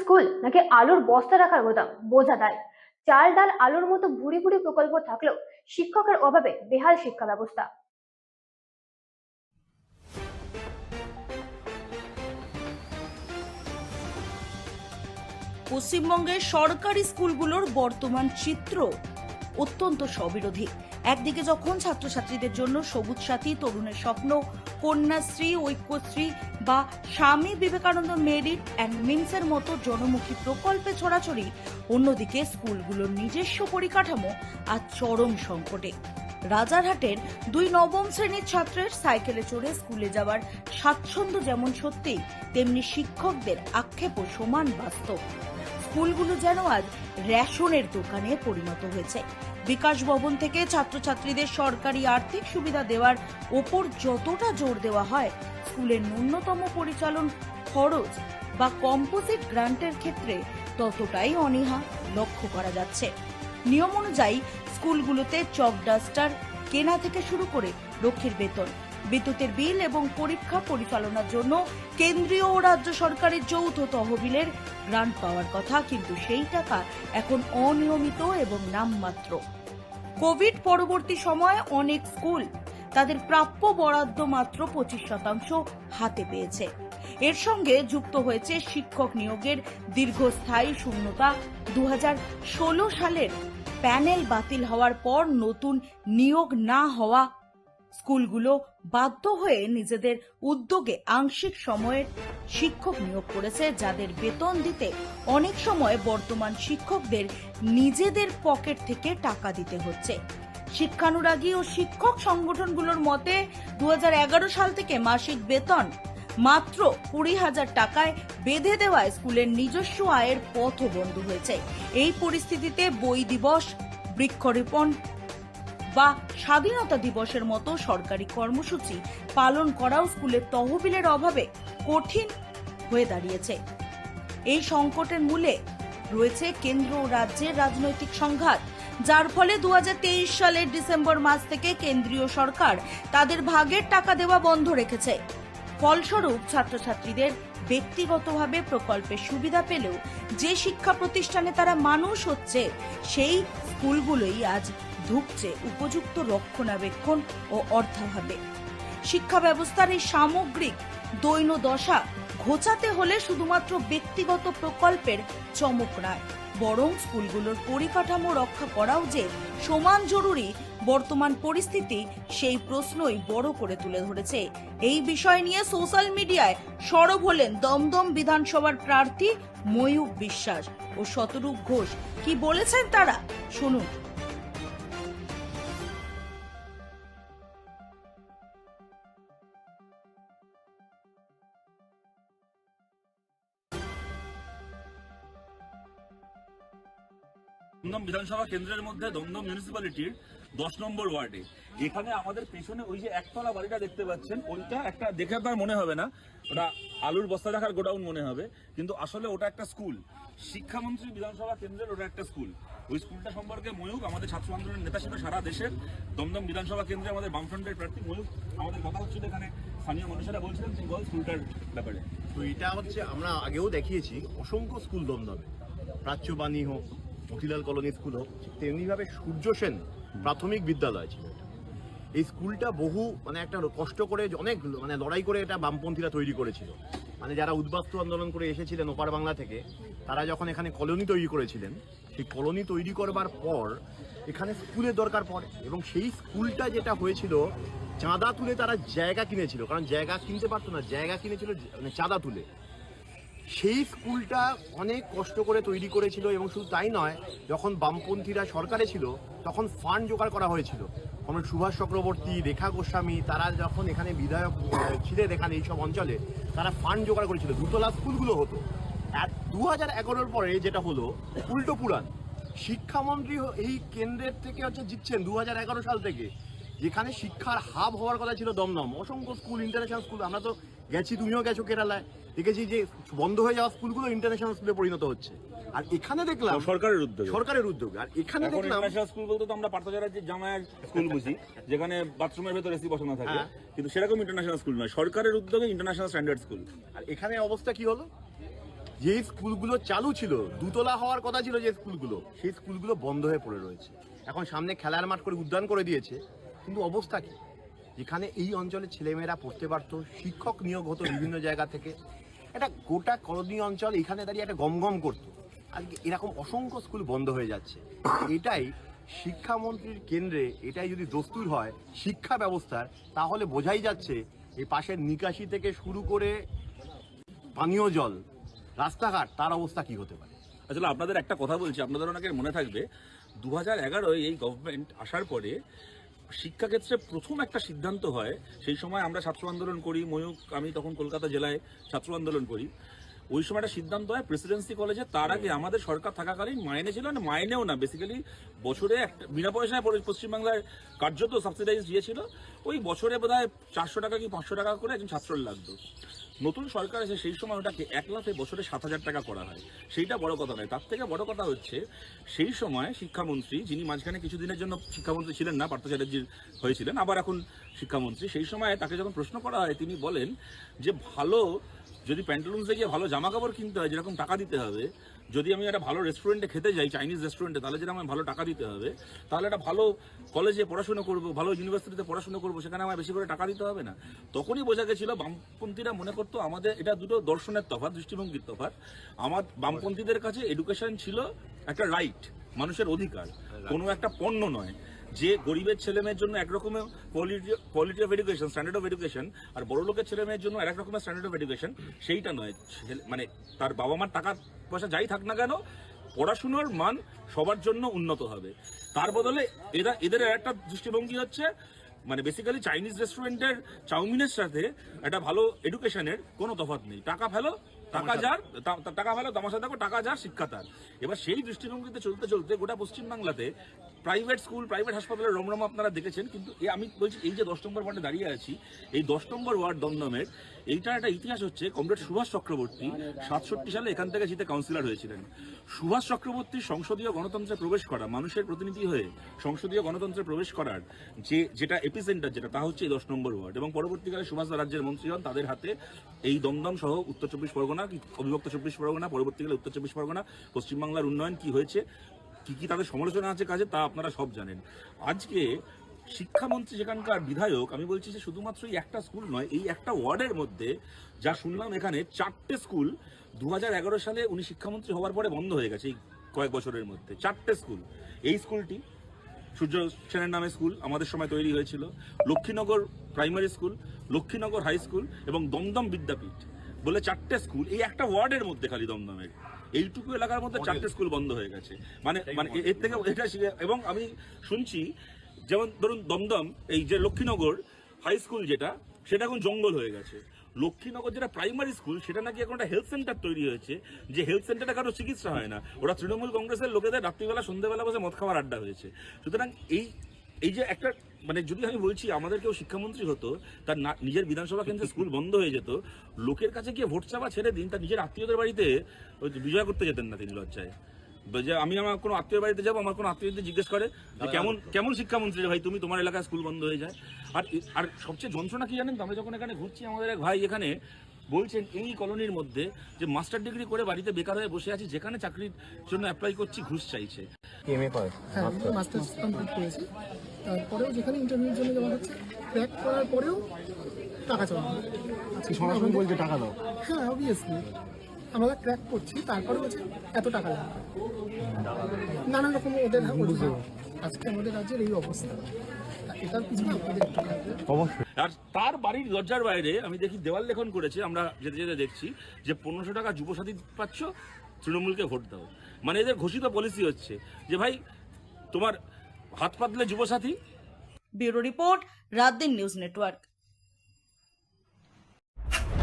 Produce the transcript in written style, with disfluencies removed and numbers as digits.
School নাকি আলুর বস্তা রাখার গোদাম বোঝা দায়। চাল ডাল আলুর মতো ভুরি ভুরি প্রকল্প থাকলেও শিক্ষকের অভাবে বেহাল শিক্ষা ব্যবস্থা। পশ্চিমবঙ্গের সরকারি স্কুলগুলোর বর্তমান চিত্র অত্যন্ত স্ববিরোধী। একদিকে যখন ছাত্রছাত্রীদের জন্য সবুজ সাথী, তরুণের স্বপ্ন, কন্যাশ্রী, ঐক্যশ্রী বা স্বামী বিবেকানন্দ মেরিট অ্যান্ড মিমসের মতো জনমুখী প্রকল্পে ছড়াছড়ি, অন্যদিকে স্কুলগুলোর নিজস্ব পরিকাঠামো আজ চরম সংকটে। রাজারহাটের দুই নবম শ্রেণীর ছাত্রের সাইকেলে চড়ে স্কুলে যাওয়ার স্বাচ্ছন্দ্য যেমন সত্যি, তেমনি শিক্ষকদের আক্ষেপও সমান বাস্তব। স্কুলগুলো যেন আজ রেশনের দোকানে পরিণত হয়েছে। বিকাশ ভবন থেকে ছাত্রছাত্রীদের সরকারি আর্থিক সুবিধা দেওয়ার ওপর যতটা জোর দেওয়া হয়, স্কুলের ন্যূনতম পরিচালন খরচ বা কম্পোজিট গ্রান্টের ক্ষেত্রে ততটাই অনীহা লক্ষ্য করা যাচ্ছে। নিয়ম অনুযায়ী স্কুলগুলোতে চক ডাস্টার কেনা থেকে শুরু করে রক্ষীর বেতন, বিদ্যুতের বিল এবং পরীক্ষা পরিচালনার জন্য কেন্দ্রীয় ও রাজ্য সরকারের যৌথ তহবিলের গ্রান্ট পাওয়ার কথা, কিন্তু সেই টাকা এখন অনিয়মিত এবং নামমাত্র। কোভিড পরবর্তী সময়ে অনেক স্কুল তাদের প্রাপ্য বরাদ্দ মাত্র 25% হাতে পেয়েছে। এর সঙ্গে যুক্ত হয়েছে শিক্ষক নিয়োগের দীর্ঘস্থায়ী শূন্যতা। 2016 সালের প্যানেল বাতিল হওয়ার পর নতুন নিয়োগ না হওয়া স্কুলগুলো বাধ্য হয়ে নিজেদের উদ্যোগে আংশিক সময়ের শিক্ষক নিয়োগ করেছে, যাদের বেতন দিতে অনেক সময় বর্তমান শিক্ষকদের নিজেদের পকেট থেকে টাকা দিতে হচ্ছে। শিক্ষানুরাগী ও শিক্ষক সংগঠনগুলোর মতে 2011 সাল থেকে মাসিক বেতন মাত্র 20,000 টাকায় বেঁধে দেওয়ায় স্কুলের নিজস্ব আয়ের পথও বন্ধ হয়েছে। এই পরিস্থিতিতে বই দিবস, বৃক্ষরোপণ বা স্বাধীনতা দিবসের মতো সরকারি কর্মসূচি পালন করাও স্কুলের তহবিলের অভাবে কঠিন হয়ে দাঁড়িয়েছে। এই সংকটের মূলে রয়েছে কেন্দ্র ও রাজ্যের রাজনৈতিক সংঘাত, যার ফলে 2023 সালের ডিসেম্বর মাস থেকে কেন্দ্রীয় সরকার তাদের ভাগের টাকা দেওয়া বন্ধ রেখেছে। ফলস্বরূপ ছাত্রছাত্রীদের ব্যক্তিগতভাবে প্রকল্পের সুবিধা পেলেও যে শিক্ষা প্রতিষ্ঠানে তারা মানুষ হচ্ছে, সেই স্কুলগুলোই আজ ধুঁকছে উপযুক্ত রক্ষণাবেক্ষণ ও অর্থাভাবে। শিক্ষা ব্যবস্থার এই সামগ্রিক দৈন দশা ঘোচাতে হলে শুধুমাত্র ব্যক্তিগত প্রকল্পের চমক নয়, বরং স্কুলগুলোর পরিকাঠামো রক্ষা করাও যে সমান জরুরি, বর্তমান পরিস্থিতি সেই প্রশ্নই বড় করে তুলে ধরেছে। এই বিষয় নিয়ে সোশ্যাল মিডিয়ায় সরব হলেন দমদম বিধানসভার প্রার্থী ময়ূক বিশ্বাস ও শতরূপ ঘোষ। কি বলেছেন তারা, শুনুন। দমদম বিধানসভা কেন্দ্রের মধ্যে দমদম মিউনিসিপ্যালিটির 10 নম্বর ওয়ার্ডে এখানে আমাদের পেছনে ওই যে একতলা বাড়িটা দেখতে পাচ্ছেন, ওইটা একটা দেখে আপনার মনে হবে না ওটা আলুর বস্তা রাখার গোডাউন মনে হবে, কিন্তু আসলে ওটা একটা স্কুল। শিক্ষামন্ত্রী বিধানসভা কেন্দ্রের ওটা একটা স্কুল। ওই স্কুলটা সম্পর্কে ময়ূক আমাদের ছাত্র আন্দোলনের নেতা ছিল সারা দেশের। দমদম বিধানসভা কেন্দ্রে আমাদের বামফ্রন্টের প্রার্থী ময়ূক, আমাদের কথা হচ্ছিল এখানে স্থানীয় মানুষেরা বলছিলেন স্কুলটার ব্যাপারে। তো এটা হচ্ছে আমরা আগেও দেখিয়েছি, অসংখ্য স্কুল দমদমে, প্রাচ্যবাণী হোক, মতিলাল কলোনি স্কুল হোক, তেমনিভাবে সূর্য সেন প্রাথমিক বিদ্যালয় ছিল। এই স্কুলটা বহু একটা কষ্ট করে অনেক লড়াই করে এটা বামপন্থীরা তৈরি করেছিল। যারা উদ্বাস্তু আন্দোলন করে এসেছিলেন ওপার বাংলা থেকে, তারা যখন এখানে কলোনি তৈরি করেছিলেন, সেই কলোনি তৈরি করবার পর এখানে স্কুলের দরকার পড়ে, এবং সেই স্কুলটা যেটা হয়েছিল চাঁদা তুলে তারা জায়গা কিনেছিল, কারণ জায়গা কিনতে পারতো না, জায়গা কিনেছিল চাঁদা তুলে। সেই স্কুলটা অনেক কষ্ট করে তৈরি করেছিল, এবং শুধু তাই নয়, যখন বামপন্থীরা সরকারে ছিল তখন ফান্ড জোগাড় করা হয়েছিল। কমরেড সুভাষ চক্রবর্তী, রেখা গোস্বামী, তারা যখন এখানে বিধায়ক ছিলেন এখানে এইসব অঞ্চলে, তারা ফান্ড জোগাড় করেছিল, দুতলা স্কুলগুলো হতো। আর 2011 পরে যেটা হলো উল্টো পুরাণ, শিক্ষামন্ত্রী এই কেন্দ্রের থেকে জিতছেন 2011 সাল থেকে, যেখানে শিক্ষার হাব হওয়ার কথা ছিল দমদম। অসংখ্য স্কুল, ইন্টারন্যাশনাল স্কুল, আমরা তো গেছি, তুমিও গেছো কেরালায়, দেখেছি যে বন্ধ হয়ে যাওয়া স্কুলগুলো ইন্টারন্যাশনাল স্কুলে পরিণত হচ্ছে। আর এখানে দেখলাম সরকারের উদ্যোগে, আর এখানে দেখলাম ইন্টারন্যাশনাল স্কুল বলতে তো আমরা পার্থজারার যে জামায়ার স্কুল বুঝি, যেখানে বাথরুমের ভেতর এসি বসানো থাকে, কিন্তু সেরকম ইন্টারন্যাশনাল স্কুল নয়, সরকারের উদ্যোগে ইন্টারন্যাশনাল স্ট্যান্ডার্ড স্কুল। আর এখানে অবস্থা কি হলো, যেই স্কুলগুলো চালু ছিল, দুতলা হওয়ার কথা ছিল যে স্কুলগুলো, সেই স্কুলগুলো বন্ধ হয়ে পড়ে রয়েছে। এখন সামনে খেলার মাঠ করে উদ্যান করে দিয়েছে, কিন্তু অবস্থা কি? যেখানে এই অঞ্চলের ছেলেমেয়েরা পড়তে পারতো, শিক্ষক নিয়োগ হতো বিভিন্ন জায়গা থেকে, একটা গোটা কলোনি অঞ্চল এখানে দাঁড়িয়ে একটা গমগম করতো। আজকে এরকম অসংখ্য স্কুল বন্ধ হয়ে যাচ্ছে। এটাই শিক্ষামন্ত্রীর কেন্দ্রে, এটাই যদি দস্তুর হয় শিক্ষা ব্যবস্থার, তাহলে বোঝাই যাচ্ছে এই পাশের নিকাশি থেকে শুরু করে পানীয় জল, রাস্তাঘাট, তার অবস্থা কি হতে পারে। আসলে আপনাদের একটা কথা বলছি, আপনাদের অনেকের মনে থাকবে 2011 এই গভর্নমেন্ট আসার পরে শিক্ষাক্ষেত্রে প্রথম একটা সিদ্ধান্ত হয়। সেই সময় আমরা ছাত্র আন্দোলন করি, ময়ূক, আমি তখন কলকাতা জেলায় ছাত্র আন্দোলন করি। ওই সময় একটা সিদ্ধান্ত হয় প্রেসিডেন্সি কলেজে, তার আগে আমাদের সরকার থাকাকালীন মাইনে ছিল না, মাইনেও না, বেসিক্যালি বছরে একটা বিনা পয়সায় পশ্চিমবাংলায় কার্যত সাবসিডাইজ দিয়েছিল। ওই বছরে বোধহয় 400 টাকা কি 500 টাকা করে একজন ছাত্রর লাগতো। নতুন সরকার এসে সেই সময় ওটাকে 1 লাখে বছরে 7,000 টাকা করা হয়। সেইটা বড় কথা নয়, তার থেকে বড় কথা হচ্ছে সেই সময় শিক্ষামন্ত্রী, যিনি মাঝখানে কিছুদিনের জন্য শিক্ষামন্ত্রী ছিলেন না, পার্থ চ্যাটার্জির হয়েছিলেন, আবার এখন শিক্ষামন্ত্রী, সেই সময় তাকে যখন প্রশ্ন করা হয় তিনি বলেন যে ভালো যদি প্যান্টালুন্সে গিয়ে ভালো জামা কাপড় কিনতে হয় যেরকম টাকা দিতে হবে, যদি আমি একটা ভালো রেস্টুরেন্টে খেতে যাই, চাইনিজ রেস্টুরেন্টে, তাহলে যেটা আমার ভালো টাকা দিতে হবে, তাহলে একটা ভালো কলেজে পড়াশোনা করবো, ভালো ইউনিভার্সিটিতে পড়াশোনা করবো, সেখানে আমার বেশি করে টাকা দিতে হবে না। তখনই বোঝা গেছিল বামপন্থীরা মনে করতো আমাদের এটা দুটো দর্শনের তফাৎ, দৃষ্টিভঙ্গির তফাৎ। আমার বামপন্থীদের কাছে এডুকেশন ছিল একটা রাইট, মানুষের অধিকার, কোনো একটা পণ্য নয়। যে গরিবের ছেলে মেয়ের জন্য একরকমের quality of education, standard of education, আর বড় লোকের ছেলে মেয়ের জন্য আরেক রকমের স্ট্যান্ডার্ড অফ এডুকেশন, সেইটা নয়। মানে তার বাবা মার টাকা পয়সা যাই থাক না কেন, পড়াশুনোর মান সবার জন্য উন্নত হবে। তার বদলে এদের একটা দৃষ্টিভঙ্গি হচ্ছে মানে বেসিক্যালি চাইনিজ রেস্টুরেন্টের চাউমিনের সাথে একটা ভালো এডুকেশনের কোনো তফাৎ নেই। টাকা ফেলো, টাকা যার, টাকা ফেলো, তামাশা দেখো, টাকা যার, শিক্ষা তার। এবার সেই দৃষ্টিভঙ্গিতে চলতে চলতে গোটা পশ্চিমবাংলাতে প্রাইভেট স্কুল, প্রাইভেট হাসপাতালের রমরম আপনারা দেখেছেন। কিন্তু আমি বলছি এই যে 10 নম্বর ওয়ার্ডে দাঁড়িয়ে আছি, এই 10 নম্বর ওয়ার্ড দমদমের, এইটার একটা ইতিহাস হচ্ছে। কমরেড সুভাষ চক্রবর্তী 67 সালে এখান থেকে জিতে কাউন্সিলর হয়েছিলেন। সুভাষ চক্রবর্তীর সংসদীয় গণতন্ত্রে প্রবেশ করা, মানুষের প্রতিনিধি হয়ে সংসদীয় গণতন্ত্রে প্রবেশ করার যেটা এপিসেন্টার, যেটা তা হচ্ছে এই 10 নম্বর ওয়ার্ড। এবং পরবর্তীকালে সুভাষ রাজ্যের মন্ত্রী হন, তাদের হাতে এই দমদম সহ উত্তর 24 পরগনা, অবিভক্ত 24 পরগনা, পরবর্তীকালে উত্তর 24 পরগনা, পশ্চিমবাংলার উন্নয়ন কি হয়েছে, কি তাদের সমালোচনা আছে কাজে, তা আপনারা সব জানেন। আজকে শিক্ষামন্ত্রী যেখানকার বিধায়ক, আমি বলছি যে শুধুমাত্র এই একটা স্কুল নয়, এই একটা ওয়ার্ডের মধ্যে যা শুনলাম এখানে 4টে স্কুল 2011 সালে উনি শিক্ষামন্ত্রী হওয়ার পরে বন্ধ হয়ে গেছে। এই কয়েক বছরের মধ্যে 4টে স্কুল। এই স্কুলটি সূর্য সেনের নামে স্কুল আমাদের সময় তৈরি হয়েছিল, Lakshminagar primary school, Lakshminagar high school এবং দমদম বিদ্যাপীঠ বলে 4টে স্কুল এই একটা ওয়ার্ডের মধ্যে, খালি দমদমের এইটুকু এলাকার মধ্যে 4টে স্কুল বন্ধ হয়ে গেছে। মানে এর থেকে এটা। এবং আমি শুনছি যেমন ধরুন দমদম এই যে লক্ষ্মীনগর হাই স্কুল যেটা, সেটা এখন জঙ্গল হয়ে গেছে। লক্ষ্মীনগর যেটা প্রাইমারি স্কুল, সেটা নাকি এখন একটা হেলথ সেন্টার তৈরি হয়েছে, যে হেলথ সেন্টারে কারো চিকিৎসা হয় না, ওরা তৃণমূল কংগ্রেসের লোকেদের রাত্রিবেলা সন্ধ্যেবেলা বসে মদ খাওয়ার আড্ডা হয়েছে। সুতরাং এই যে একটা মানে যদি আমি বলছি আমাদের কেউ শিক্ষামন্ত্রী হতো, তার নিজের বিধানসভা কেন্দ্রে স্কুল বন্ধ হয়ে যেত, লোকের কাছে গিয়ে ভোট চাওয়া ছেড়ে দিন, তার নিজের আত্মীয়দের বাড়িতে বিজয় করতে যেতেন না তিনি লজ্জায়। যে আমি আমার কোনো আত্মীয় বাড়িতে যাবো, আমার কোনো আত্মীয়দের জিজ্ঞেস করে যে কেমন শিক্ষামন্ত্রী ভাই তুমি, তোমার এলাকায় স্কুল বন্ধ হয়ে যায়। আর সবচেয়ে যন্ত্রণা কি জানেন তো, আমরা যখন এখানে ঘুরছি, আমাদের এক ভাই এখানে বলছেন এই কলোনির মধ্যে যে মাস্টার ডিগ্রি করে বাড়িতে বেকার হয়ে বসে আছি, যেখানে চাকরির জন্য অ্যাপ্লাই করছি ঘুষ চাইছে। হ্যাঁ, মাস্টার্স কমপ্লিট করেছি, তারপরেও যেখানে ইন্টারভিউর জন্য যাওয়া হচ্ছে, ক্র্যাক করার পরেও টাকা চাওয়া হয়। সরাসরি বলছে টাকা দাও। হ্যাঁ, অবভিয়াসলি আমরা ক্র্যাক করছি, তারপরে বলছে এত টাকা লাগবে, নানা রকম ওদের আজকে আমাদের রাজ্যের এই অবস্থা। এটার পিছনে আপনাদের একটু লাগবে অবশ্যই। আর তার বাড়ির দরজার বাইরে আমি দেখি দেওয়াল লেখন করেছে, আমরা যেতে যেতে দেখছি যে 1500 টাকা যুবসাথী পাচ্ছ, তৃণমূলকে ভোট দাও। মানে এদের ঘোষিত পলিসি হচ্ছে যে ভাই তোমার হাত পাতলে যুবসাথী। ব্যুরো রিপোর্ট, রাত দিন নিউজ নেটওয়ার্ক।